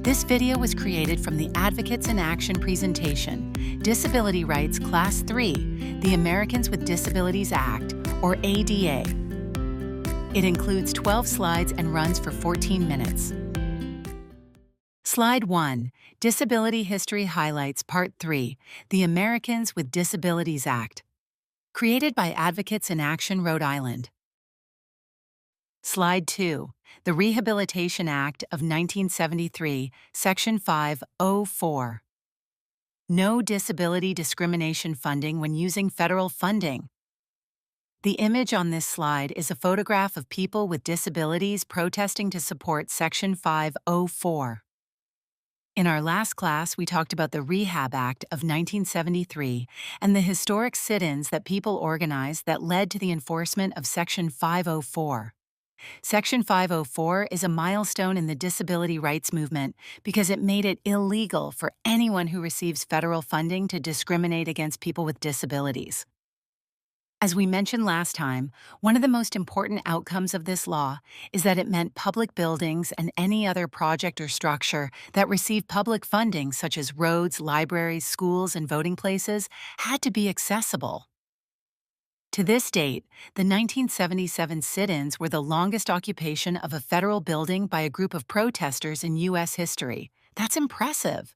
This video was created from the Advocates in Action presentation, Disability Rights Class 3, the Americans with Disabilities Act, or ADA. It includes 12 slides and runs for 14 minutes. Slide 1, Disability History Highlights Part 3, the Americans with Disabilities Act. Created by Advocates in Action, Rhode Island. Slide 2, the Rehabilitation Act of 1973, Section 504. No disability discrimination funding when using federal funding. The image on this slide is a photograph of people with disabilities protesting to support Section 504. In our last class, we talked about the Rehab Act of 1973 and the historic sit-ins that people organized that led to the enforcement of Section 504. Section 504 is a milestone in the disability rights movement because it made it illegal for anyone who receives federal funding to discriminate against people with disabilities. As we mentioned last time, one of the most important outcomes of this law is that it meant public buildings and any other project or structure that received public funding, such as roads, libraries, schools, and voting places, had to be accessible. To this date, the 1977 sit-ins were the longest occupation of a federal building by a group of protesters in U.S. history. That's impressive.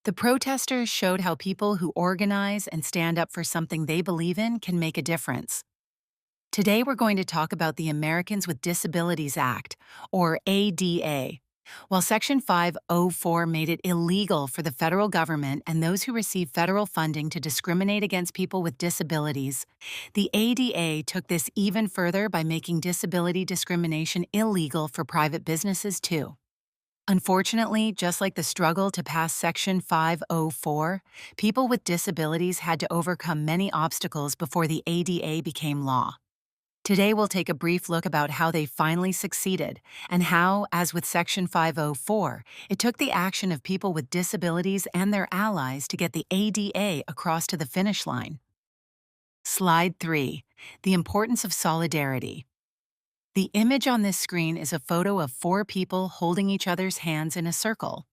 The protesters showed how people who organize and stand up for something they believe in can make a difference. Today we're going to talk about the Americans with Disabilities Act, or ADA. While Section 504 made it illegal for the federal government and those who receive federal funding to discriminate against people with disabilities, the ADA took this even further by making disability discrimination illegal for private businesses too. Unfortunately, just like the struggle to pass Section 504, people with disabilities had to overcome many obstacles before the ADA became law. Today we'll take a brief look about how they finally succeeded and how, as with Section 504, it took the action of people with disabilities and their allies to get the ADA across to the finish line. Slide 3, the importance of solidarity. The image on this screen is a photo of 4 people holding each other's hands in a circle.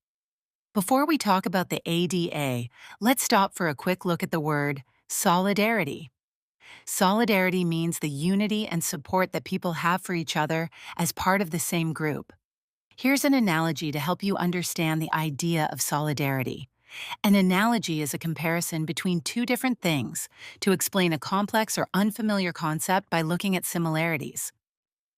Before we talk about the ADA, let's stop for a quick look at the word solidarity. Solidarity means the unity and support that people have for each other as part of the same group. Here's an analogy to help you understand the idea of solidarity. An analogy is a comparison between 2 different things to explain a complex or unfamiliar concept by looking at similarities.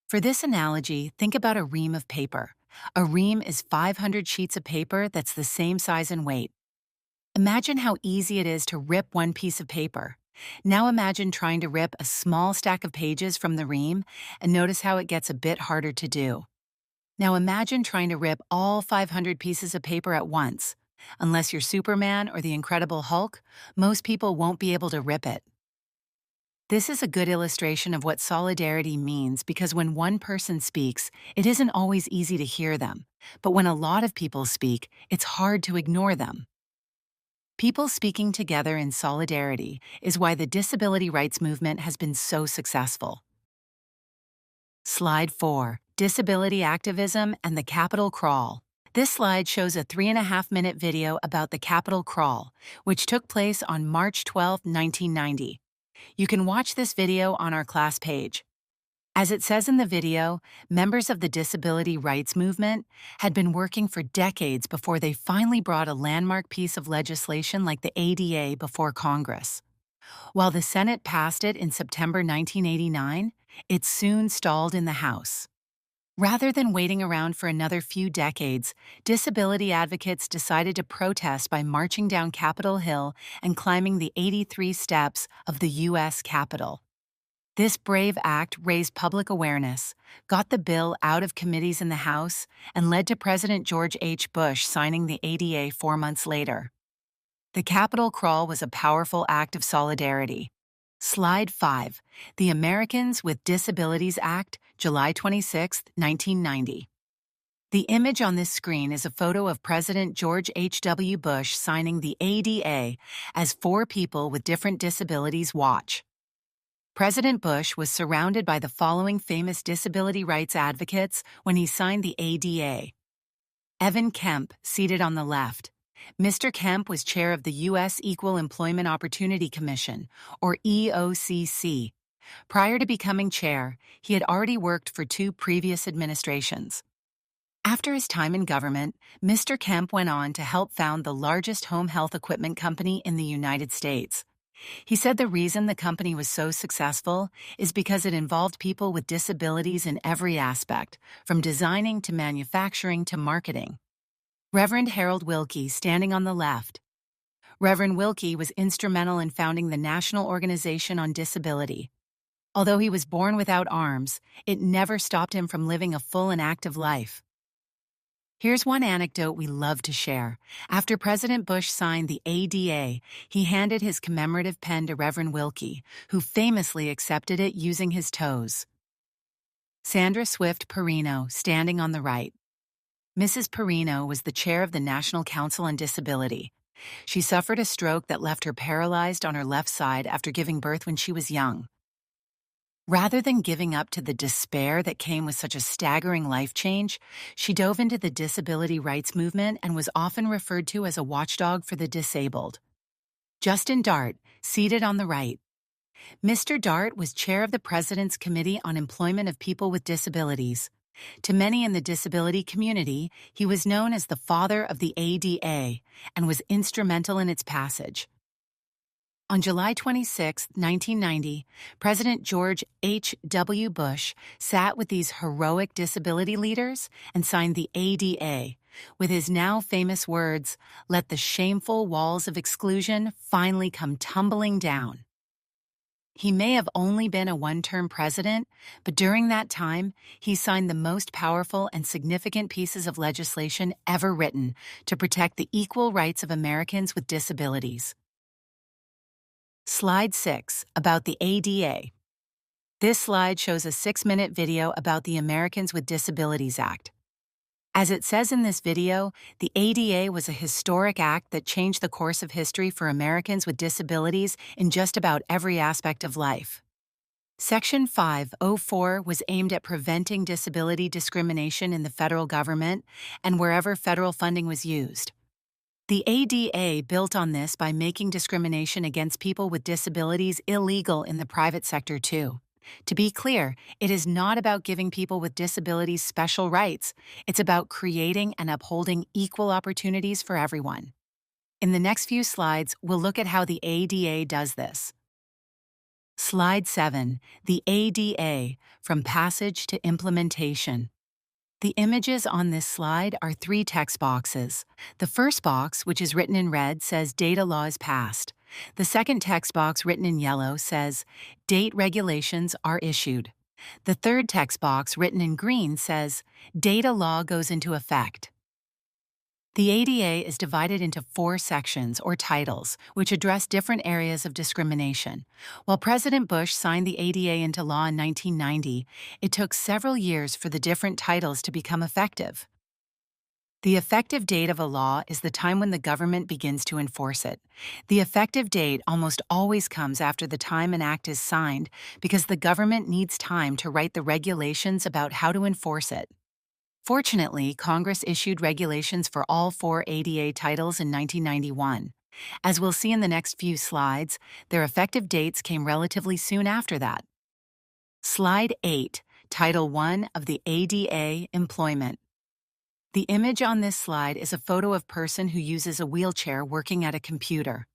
For this analogy, think about a ream of paper. A ream is 500 sheets of paper that's the same size and weight. Imagine how easy it is to rip one piece of paper. Now imagine trying to rip a small stack of pages from the ream, and notice how it gets a bit harder to do. Now imagine trying to rip all 500 pieces of paper at once. Unless you're Superman or the Incredible Hulk, most people won't be able to rip it. This is a good illustration of what solidarity means because when one person speaks, it isn't always easy to hear them. But when a lot of people speak, it's hard to ignore them. People speaking together in solidarity is why the disability rights movement has been so successful. Slide 4, Disability Activism and the Capitol Crawl. This slide shows a 3.5-minute video about the Capitol Crawl, which took place on March 12, 1990. You can watch this video on our class page. As it says in the video, members of the disability rights movement had been working for decades before they finally brought a landmark piece of legislation like the ADA before Congress. While the Senate passed it in September 1989, it soon stalled in the House. Rather than waiting around for another few decades, disability advocates decided to protest by marching down Capitol Hill and climbing the 83 steps of the U.S. Capitol. This brave act raised public awareness, got the bill out of committees in the House, and led to President George H. Bush signing the ADA 4 months later. The Capitol Crawl was a powerful act of solidarity. Slide 5, the Americans with Disabilities Act, July 26, 1990. The image on this screen is a photo of President George H.W. Bush signing the ADA as 4 people with different disabilities watch. President Bush was surrounded by the following famous disability rights advocates when he signed the ADA: Evan Kemp, seated on the left. Mr. Kemp was chair of the U.S. Equal Employment Opportunity Commission, or EOCC. Prior to becoming chair, he had already worked for 2 previous administrations. After his time in government, Mr. Kemp went on to help found the largest home health equipment company in the United States. He said the reason the company was so successful is because it involved people with disabilities in every aspect, from designing to manufacturing to marketing. Reverend Harold Wilkie, standing on the left. Reverend Wilkie was instrumental in founding the National Organization on Disability. Although he was born without arms, it never stopped him from living a full and active life. Here's one anecdote we love to share. After President Bush signed the ADA, he handed his commemorative pen to Reverend Wilkie, who famously accepted it using his toes. Sandra Swift Perino, standing on the right. Mrs. Perino was the chair of the National Council on Disability. She suffered a stroke that left her paralyzed on her left side after giving birth when she was young. Rather than giving up to the despair that came with such a staggering life change, she dove into the disability rights movement and was often referred to as a watchdog for the disabled. Justin Dart, seated on the right. Mr. Dart was chair of the President's Committee on Employment of People with Disabilities. To many in the disability community, he was known as the father of the ADA and was instrumental in its passage. On July 26, 1990, President George H.W. Bush sat with these heroic disability leaders and signed the ADA, with his now famous words, "Let the shameful walls of exclusion finally come tumbling down." He may have only been a one-term president, but during that time, he signed the most powerful and significant pieces of legislation ever written to protect the equal rights of Americans with disabilities. Slide 6, about the ADA. This slide shows a 6-minute video about the Americans with Disabilities Act. As it says in this video, the ADA was a historic act that changed the course of history for Americans with disabilities in just about every aspect of life. Section 504 was aimed at preventing disability discrimination in the federal government and wherever federal funding was used. The ADA built on this by making discrimination against people with disabilities illegal in the private sector too. To be clear, it is not about giving people with disabilities special rights. It's about creating and upholding equal opportunities for everyone. In the next few slides, we'll look at how the ADA does this. Slide 7, the ADA, from passage to implementation. The images on this slide are 3 text boxes. The first box, which is written in red, says Data Law is passed. The second text box, written in yellow, says Date Regulations are issued. The third text box, written in green, says Data Law goes into effect. The ADA is divided into 4 sections, or titles, which address different areas of discrimination. While President Bush signed the ADA into law in 1990, it took several years for the different titles to become effective. The effective date of a law is the time when the government begins to enforce it. The effective date almost always comes after the time an act is signed because the government needs time to write the regulations about how to enforce it. Fortunately, Congress issued regulations for all 4 ADA titles in 1991. As we'll see in the next few slides, their effective dates came relatively soon after that. Slide 8, Title I of the ADA, Employment. The image on this slide is a photo of person who uses a wheelchair working at a computer.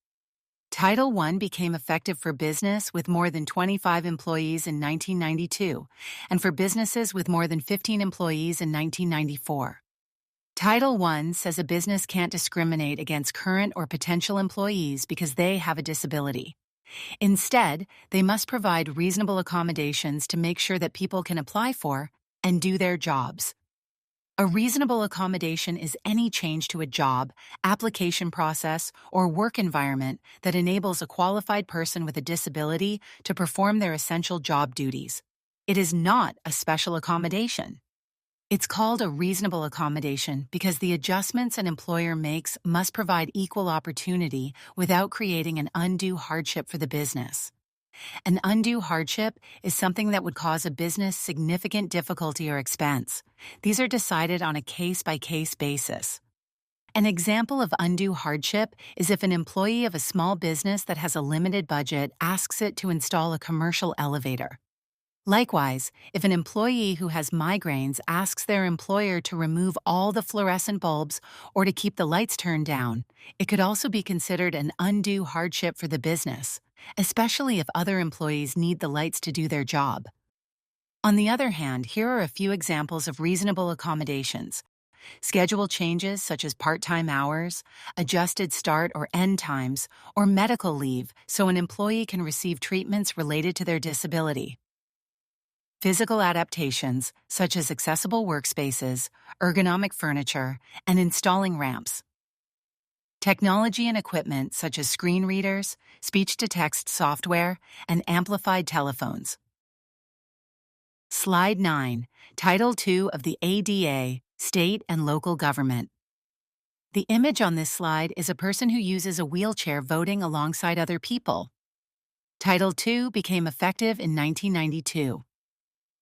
Title I became effective for business with more than 25 employees in 1992, and for businesses with more than 15 employees in 1994. Title I says a business can't discriminate against current or potential employees because they have a disability. Instead, they must provide reasonable accommodations to make sure that people can apply for and do their jobs. A reasonable accommodation is any change to a job, application process, or work environment that enables a qualified person with a disability to perform their essential job duties. It is not a special accommodation. It's called a reasonable accommodation because the adjustments an employer makes must provide equal opportunity without creating an undue hardship for the business. An undue hardship is something that would cause a business significant difficulty or expense. These are decided on a case-by-case basis. An example of undue hardship is if an employee of a small business that has a limited budget asks it to install a commercial elevator. Likewise, if an employee who has migraines asks their employer to remove all the fluorescent bulbs or to keep the lights turned down, it could also be considered an undue hardship for the business, especially if other employees need the lights to do their job. On the other hand, here are a few examples of reasonable accommodations. Schedule changes such as part-time hours, adjusted start or end times, or medical leave so an employee can receive treatments related to their disability. Physical adaptations, such as accessible workspaces, ergonomic furniture, and installing ramps. Technology and equipment such as screen readers, speech-to-text software, and amplified telephones. Slide 9, Title II of the ADA, State and Local Government. The image on this slide is a person who uses a wheelchair voting alongside other people. Title II became effective in 1992.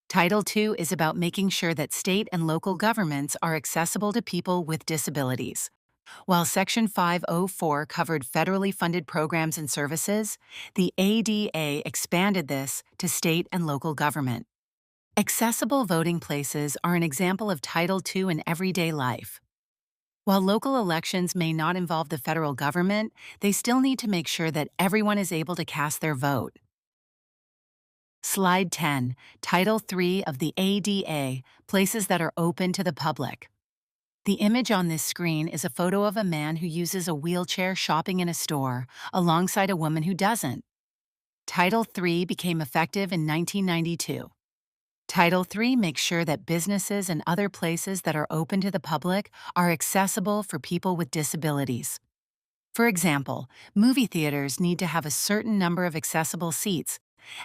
Title II is about making sure that state and local governments are accessible to people with disabilities. While Section 504 covered federally funded programs and services, the ADA expanded this to state and local government. Accessible voting places are an example of Title II in everyday life. While local elections may not involve the federal government, they still need to make sure that everyone is able to cast their vote. Slide 10, Title III of the ADA, Places that are open to the public. The image on this screen is a photo of a man who uses a wheelchair shopping in a store, alongside a woman who doesn't. Title III became effective in 1992. Title III makes sure that businesses and other places that are open to the public are accessible for people with disabilities. For example, movie theaters need to have a certain number of accessible seats,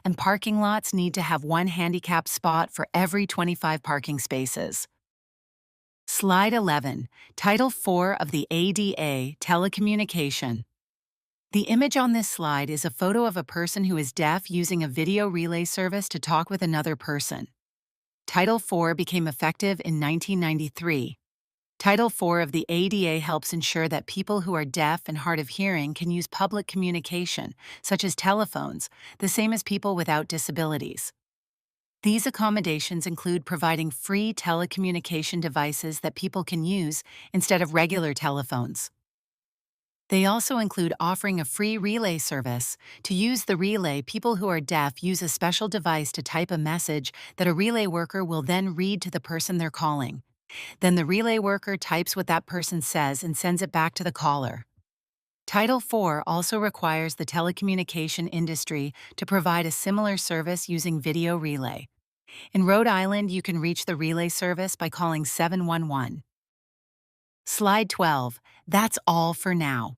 and parking lots need to have one handicapped spot for every 25 parking spaces. Slide 11, Title IV of the ADA, Telecommunication. The image on this slide is a photo of a person who is deaf using a video relay service to talk with another person. Title IV became effective in 1993. Title IV of the ADA helps ensure that people who are deaf and hard of hearing can use public communication, such as telephones, the same as people without disabilities. These accommodations include providing free telecommunication devices that people can use instead of regular telephones. They also include offering a free relay service. To use the relay, people who are deaf use a special device to type a message that a relay worker will then read to the person they're calling. Then the relay worker types what that person says and sends it back to the caller. Title IV also requires the telecommunication industry to provide a similar service using video relay. In Rhode Island, you can reach the relay service by calling 711. Slide 12, That's all for now.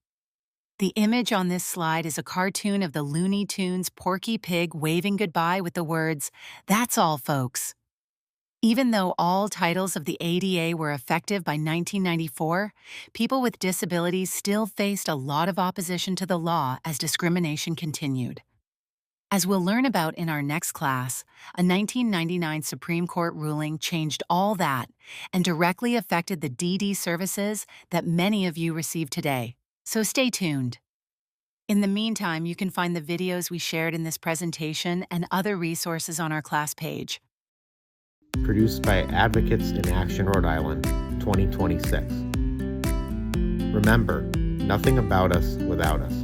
The image on this slide is a cartoon of the Looney Tunes Porky Pig waving goodbye with the words, "That's all, folks." Even though all titles of the ADA were effective by 1994, people with disabilities still faced a lot of opposition to the law as discrimination continued. As we'll learn about in our next class, a 1999 Supreme Court ruling changed all that and directly affected the DD services that many of you receive today. So stay tuned. In the meantime, you can find the videos we shared in this presentation and other resources on our class page. Produced by Advocates in Action Rhode Island, 2026. Remember, nothing about us without us.